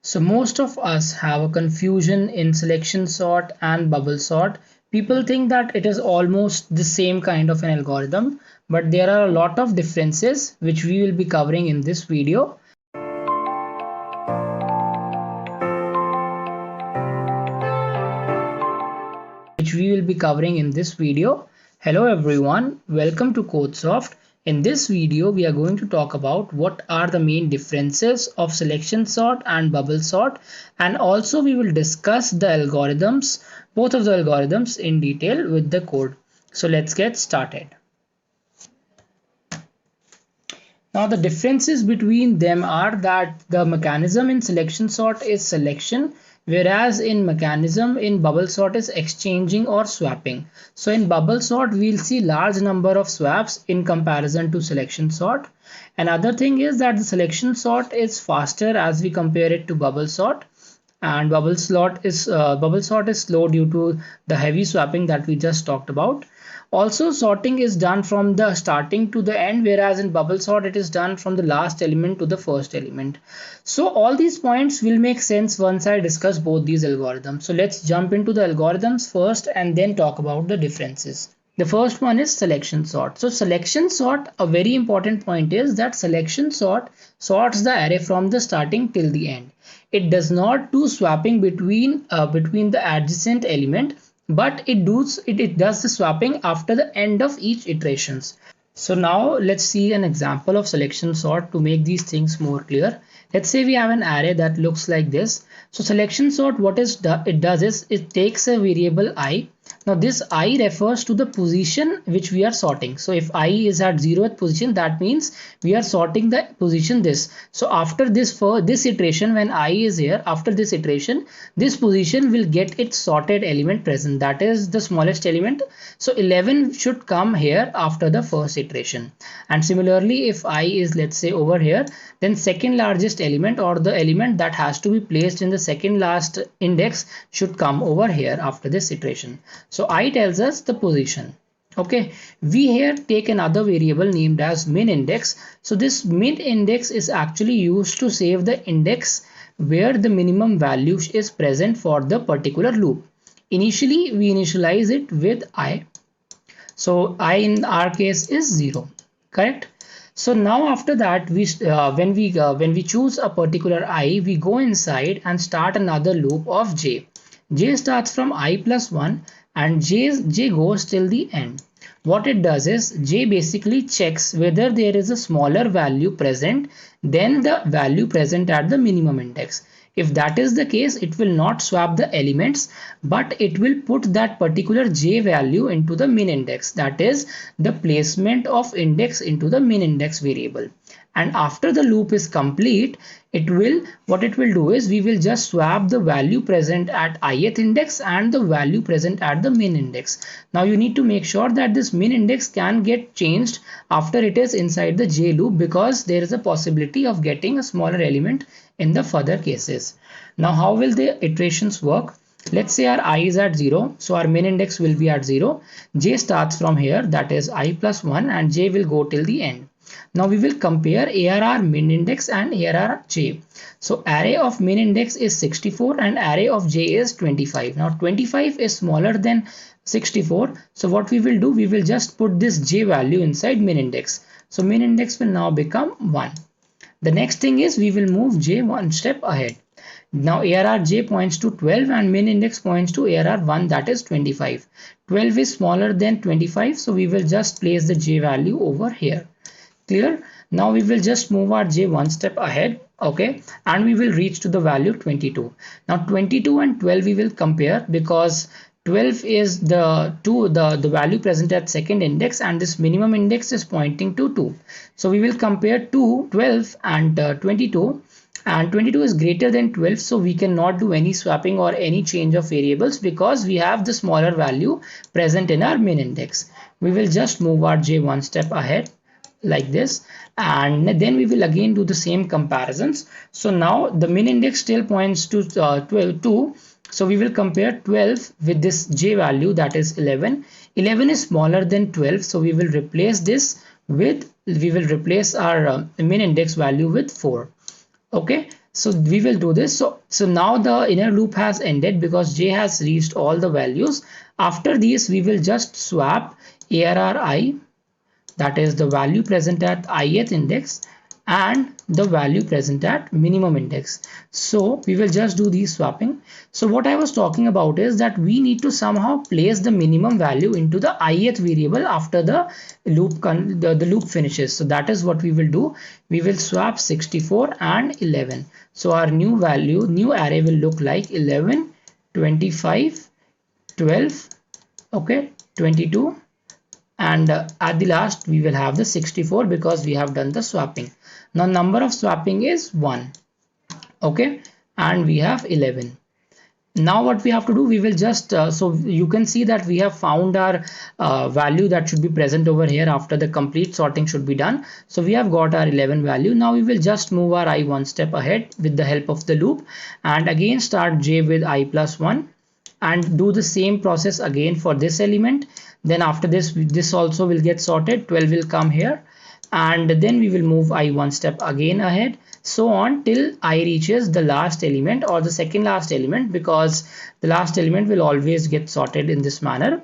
So most of us have a confusion in selection sort and bubble sort. People think that it is almost the same kind of an algorithm, but there are a lot of differences which we will be covering in this video. Hello everyone, welcome to CodeSoft. In this video, we are going to talk about what are the main differences of selection sort and bubble sort, and also we will discuss the algorithms, both of the algorithms in detail with the code. So let's get started. Now the differences between them are that the mechanism in selection sort is selection, whereas in mechanism in bubble sort is exchanging or swapping. So in bubble sort we'll see large number of swaps in comparison to selection sort. Another thing is that the selection sort is faster as we compare it to bubble sort, and bubble sort is slow due to the heavy swapping that we just talked about. Also, sorting is done from the starting to the end, whereas in bubble sort it is done from the last element to the first element. So all these points will make sense once I discuss both these algorithms. So let's jump into the algorithms first and then talk about the differences. The first one is selection sort. So selection sort, a very important point is that selection sort sorts the array from the starting till the end. It does not do swapping between the adjacent element, but it does the swapping after the end of each iterations. So now let's see an example of selection sort to make these things more clear. Let's say we have an array that looks like this. So selection sort, it does is it takes a variable I. Now this I refers to the position which we are sorting. So if I is at 0th position, that means we are sorting the position this. So after this, for this iteration, when I is here, after this iteration, this position will get its sorted element present. That is the smallest element. So 11 should come here after the first iteration. And similarly, if I is, let's say, over here, then second largest element, or the element that has to be placed in the second last index, should come over here after this iteration. So I tells us the position. Okay, we here take another variable named as min index. So this min index is actually used to save the index where the minimum value is present for the particular loop. Initially we initialize it with I. So I in our case is 0, correct? So now after that, when we choose a particular I, we go inside and start another loop of j. J starts from I plus 1 and j goes till the end. What it does is j basically checks whether there is a smaller value present than the value present at the minimum index. If that is the case, it will not swap the elements, but it will put that particular j value into the min index. That is the placement of index into the min index variable. And after the loop is complete, what it will do is we will just swap the value present at ith index and the value present at the min index. Now you need to make sure that this min index can get changed after it is inside the j loop, because there is a possibility of getting a smaller element in the further cases. Now how will the iterations work? Let's say our I is at 0, so our min index will be at 0. J starts from here, that is I plus 1, and j will go till the end. Now we will compare ARR min index and ARR j. So array of min index is 64 and array of j is 25. Now 25 is smaller than 64. So what we will do, we will just put this j value inside min index. So min index will now become 1. The next thing is we will move j one step ahead. Now ARR j points to 12 and min index points to ARR 1, that is 25. 12 is smaller than 25, so we will just place the j value over here. Clear? Now we will just move our j one step ahead, okay, and we will reach to the value 22. Now 22 and 12 we will compare, because 12 is the value present at second index and this minimum index is pointing to 2. So we will compare 12 and 22, and 22 is greater than 12, so we cannot do any swapping or any change of variables because we have the smaller value present in our min index. We will just move our j one step ahead like this, and then we will again do the same comparisons. So now the min index still points to 2, so we will compare 12 with this j value, that is 11. 11 is smaller than 12, so we will replace our min index value with 4. Okay, So we will do this. So now the inner loop has ended because j has reached all the values. After this, we will just swap arr I, that is the value present at ith index, and the value present at minimum index. So we will just do these swapping. So what I was talking about is that we need to somehow place the minimum value into the ith variable after the the loop finishes. So that is what we will do. We will swap 64 and 11. So our new array will look like 11, 25, 12, okay, 22, and at the last we will have the 64 because we have done the swapping. Now number of swapping is 1, okay, and we have 11. Now what we have to do, we will just so you can see that we have found our value that should be present over here after the complete sorting should be done. So we have got our 11 value. Now we will just move our I one step ahead with the help of the loop, and again start j with I plus 1 and do the same process again for this element. Then after this also will get sorted, 12 will come here, and then we will move I one step again ahead, so on till I reaches the last element or the second last element, because the last element will always get sorted in this manner.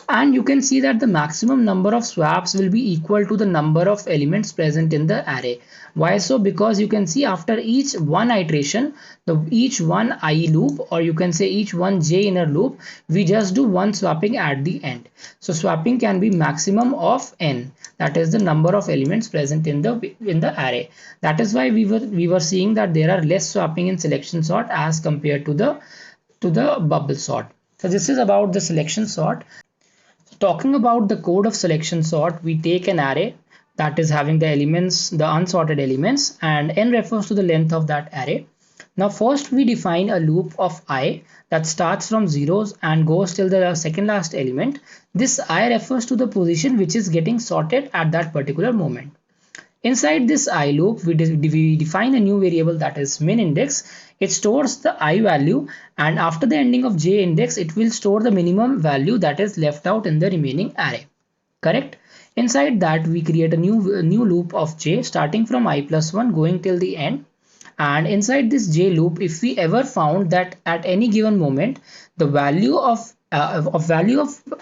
And you can see that the maximum number of swaps will be equal to the number of elements present in the array. Why so? Because you can see after each one iteration, each one I loop, or you can say each one j inner loop, we just do one swapping at the end. So swapping can be maximum of n, that is the number of elements present in the array. That is why we were seeing that there are less swapping in selection sort as compared to the bubble sort. So this is about the selection sort. Talking about the code of selection sort, we take an array that is having the elements, the unsorted elements, and n refers to the length of that array. Now first we define a loop of I that starts from zeros and goes till the second last element. This I refers to the position which is getting sorted at that particular moment. Inside this I loop, we define a new variable that is min index. It stores the I value, and after the ending of j index, it will store the minimum value that is left out in the remaining array. Correct? Inside that, we create a new loop of j starting from I plus 1 going till the end. And inside this j loop, if we ever found that at any given moment the value of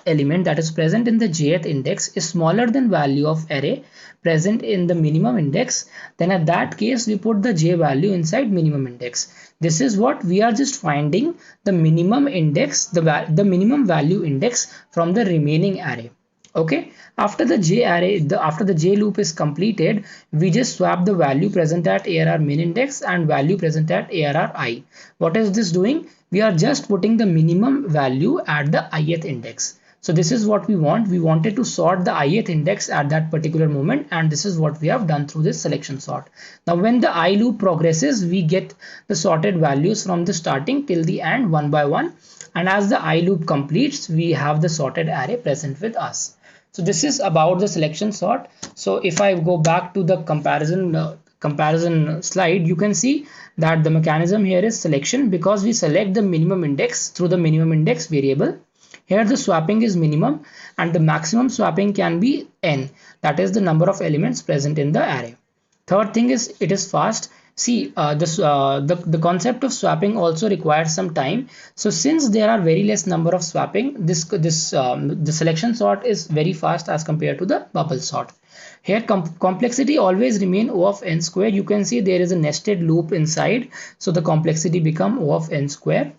element that is present in the jth index is smaller than value of array present in the minimum index, then at that case we put the j value inside minimum index. This is what we are just finding the minimum index, the minimum value index from the remaining array. Okay, after the after the j loop is completed, we just swap the value present at arr min index and value present at arr I. What is this doing? We are just putting the minimum value at the ith index. So this is what we want. We wanted to sort the ith index at that particular moment, and this is what we have done through this selection sort. Now when the I loop progresses, we get the sorted values from the starting till the end one by one, and as the I loop completes, we have the sorted array present with us. So this is about the selection sort. So if I go back to the comparison slide, you can see that the mechanism here is selection, because we select the minimum index through the minimum index variable. Here the swapping is minimum, and the maximum swapping can be n, that is the number of elements present in the array. Third thing is it is fast. See, the concept of swapping also requires some time. So since there are very less number of swapping, the selection sort is very fast as compared to the bubble sort. Here complexity always remain O of n square. You can see there is a nested loop inside, so the complexity become O of n square.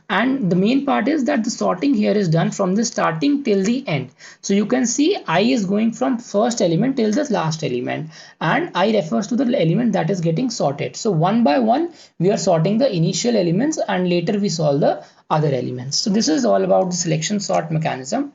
And the main part is that the sorting here is done from the starting till the end. So you can see I is going from first element till the last element, and I refers to the element that is getting sorted. So one by one we are sorting the initial elements, and later we solve the other elements. So this is all about the selection sort mechanism.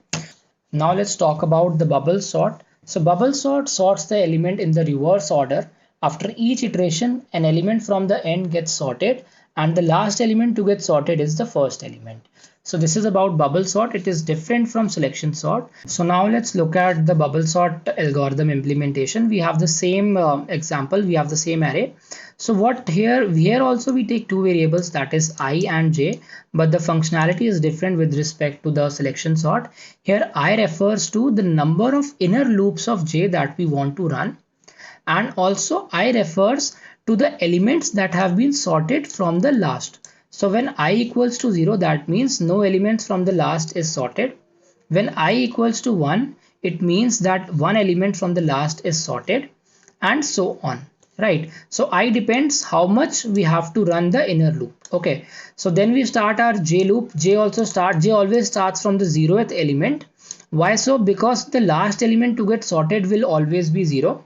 Now let's talk about the bubble sort. So bubble sort sorts the element in the reverse order. After each iteration, an element from the end gets sorted, and the last element to get sorted is the first element. So this is about bubble sort. It is different from selection sort. So now let's look at the bubble sort algorithm implementation. We have the same example. We have the same array. So what here also we take two variables, that is I and j, but the functionality is different with respect to the selection sort. Here I refers to the number of inner loops of j that we want to run, and also I refers to the elements that have been sorted from the last. So when I equals to 0, that means no elements from the last is sorted. When I equals to 1, it means that one element from the last is sorted, and so on, right? So I depends how much we have to run the inner loop. Okay, so then we start our J loop. J always starts from the 0th element. Why so? Because the last element to get sorted will always be 0,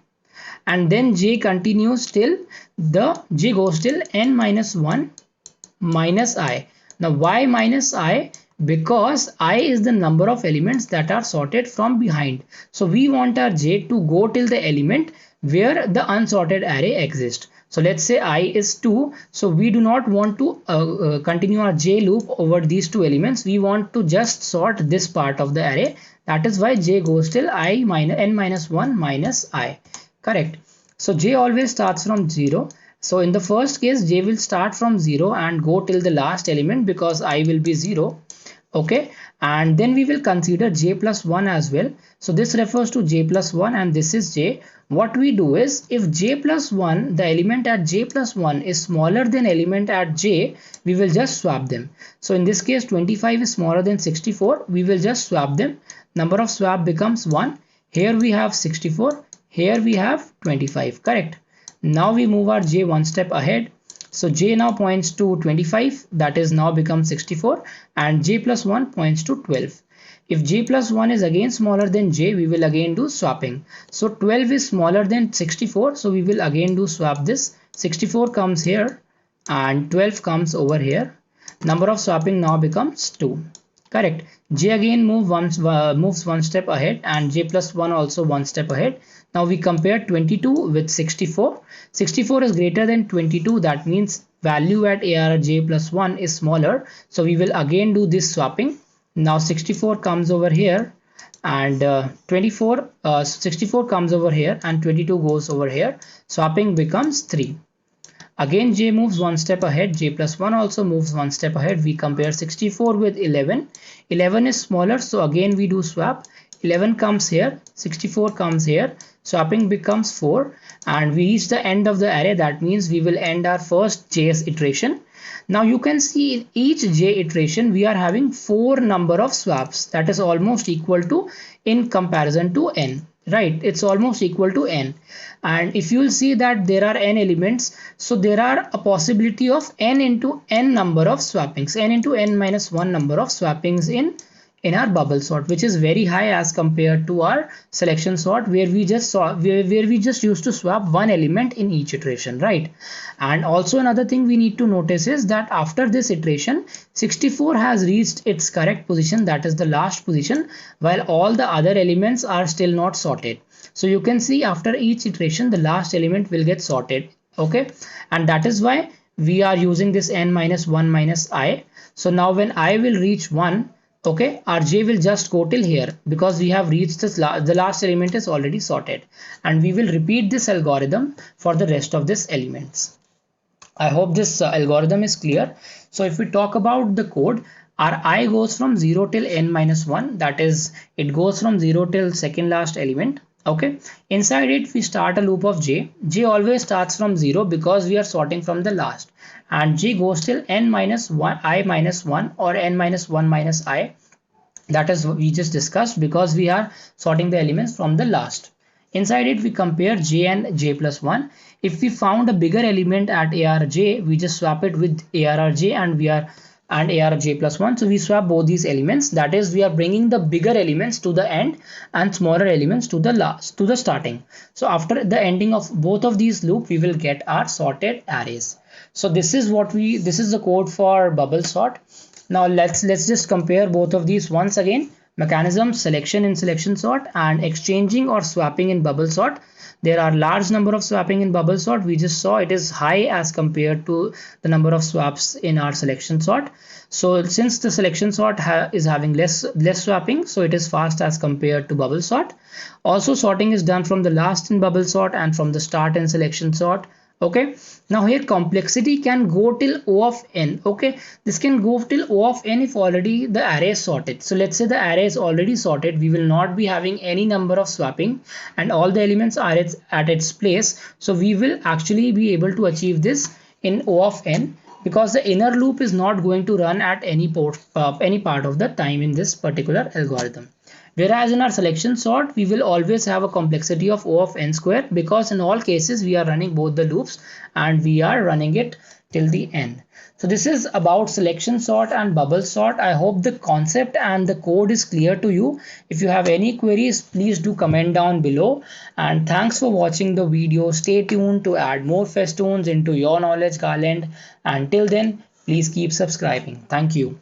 and then J continues till the J goes till n minus 1 minus I. Now why minus I? Because I is the number of elements that are sorted from behind. So we want our J to go till the element where the unsorted array exists. So let's say I is 2. So we do not want to continue our J loop over these two elements. We want to just sort this part of the array. That is why J goes till I minus n minus 1 minus I. Correct. So J always starts from 0. So in the first case, J will start from 0 and go till the last element because I will be 0. Okay, and then we will consider J plus 1 as well. So this refers to J plus 1 and this is J. What we do is, if J plus 1, the element at J plus 1 is smaller than element at J, we will just swap them. So in this case, 25 is smaller than 64. We will just swap them. Number of swap becomes 1. Here we have 64. Here we have 25. Correct. Now we move our J one step ahead. So J now points to 25, that is now becomes 64, and J plus 1 points to 12. If J plus 1 is again smaller than J, we will again do swapping. So 12 is smaller than 64, so we will again do swap this. 64 comes here and 12 comes over here. Number of swapping now becomes 2. Correct. J again moves one step ahead, and J plus 1 also one step ahead. Now we compare 22 with 64. 64 is greater than 22. That means value at ARJ plus 1 is smaller. So we will again do this swapping. Now 64 comes over here, and 64 comes over here, and 22 goes over here. Swapping becomes 3. Again J moves one step ahead, J plus 1 also moves one step ahead. We compare 64 with 11. 11 is smaller, so again we do swap. 11 comes here, 64 comes here. Swapping becomes 4, and we reach the end of the array. That means we will end our first J's iteration. Now you can see in each J iteration we are having 4 number of swaps. That is almost equal to, in comparison to n. Right, it's almost equal to n. And if you will see that there are n elements, so there are a possibility of n into n number of swappings, n into n minus 1 number of swappings in our bubble sort, which is very high as compared to our selection sort, where we just used to swap one element in each iteration, right? And also another thing we need to notice is that after this iteration, 64 has reached its correct position, that is the last position, while all the other elements are still not sorted. So you can see after each iteration the last element will get sorted. Okay, and that is why we are using this n minus 1 minus I. So now when I will reach 1, okay, our J will just go till here because we have reached this the last element is already sorted, and we will repeat this algorithm for the rest of these elements. I hope this algorithm is clear. So if we talk about the code, our I goes from 0 till n minus 1, that is it goes from 0 till second last element. Okay, inside it we start a loop of J. J always starts from 0 because we are sorting from the last, and J goes till n minus 1 I minus 1 or n minus 1 minus I. That is what we just discussed, because we are sorting the elements from the last. Inside it we compare J and J plus 1. If we found a bigger element at ARJ, we just swap it with ARRJ and ARJ plus 1. So we swap both these elements. That is, we are bringing the bigger elements to the end and smaller elements to the last, to the starting. So after the ending of both of these loop, we will get our sorted arrays. So this is the code for bubble sort. Now let's just compare both of these once again. Mechanism: selection in selection sort and exchanging or swapping in bubble sort. There are large number of swapping in bubble sort. We just saw it is high as compared to the number of swaps in our selection sort. So since the selection sort is having less swapping, so it is fast as compared to bubble sort. Also sorting is done from the last in bubble sort and from the start in selection sort. Okay, now here complexity can go till O of n. Okay, this can go till O of n if already the array is sorted. So let's say the array is already sorted, we will not be having any number of swapping and all the elements are at its place. So we will actually be able to achieve this in O of n, because the inner loop is not going to run at any part of the time in this particular algorithm. Whereas in our selection sort, we will always have a complexity of O of n square, because in all cases we are running both the loops and we are running it till the end. So this is about selection sort and bubble sort. I hope the concept and the code is clear to you. If you have any queries, please do comment down below. And thanks for watching the video. Stay tuned to add more festoons into your knowledge garland. Until then, please keep subscribing. Thank you.